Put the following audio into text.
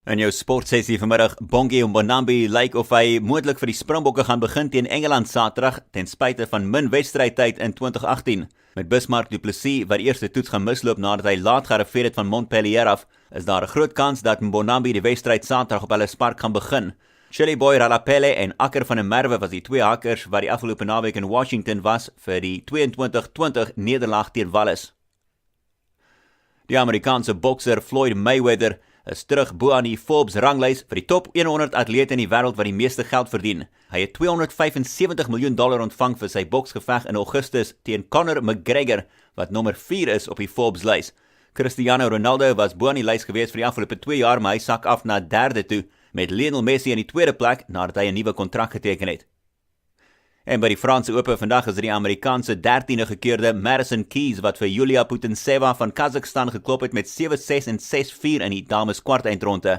In jou sportsessie vanmiddag, Bongi Mbonambi lyk of hy moontlik vir die Springbokke gaan begin teen Engeland Saterdag ten spyte van min wedstrydtyd in 2018. Met Bismarck du Plessis wat eerste toets gaan misloop nadat hy laat gearriveer het van Montpellier af, is daar 'n groot kans dat Mbonambi die wedstryd Saterdag op Ellis Park gaan begin. Chili Boy Ralapelle en Akker van der Merwe was die twee hakkers wat die afgelope naweek in Washington was vir die 22-20 nederlaag teen Wallis. Die Amerikaanse bokser Floyd Mayweather is terug bo aan die Forbes ranglys vir die top 100 atlete in die wêreld wat die meeste geld verdien. Hy het $275 miljoen ontvang vir sy boksgeveg in Augustus teen Conor McGregor, wat nommer 4 is op die Forbes lys. Cristiano Ronaldo was bo aan die lys gewees vir die afgelope 2 jaar, maar hy sak af na derde toe, met Lionel Messi in die tweede plek nadat hy 'n nuwe kontrak geteken het. En by die Franse Ope vandag is die Amerikaanse 13de gekeerde Madison Keys wat vir Yulia Putintseva van Kazakhstan geklop het met 7-6 en 6-4 in die dames kwart eindronde.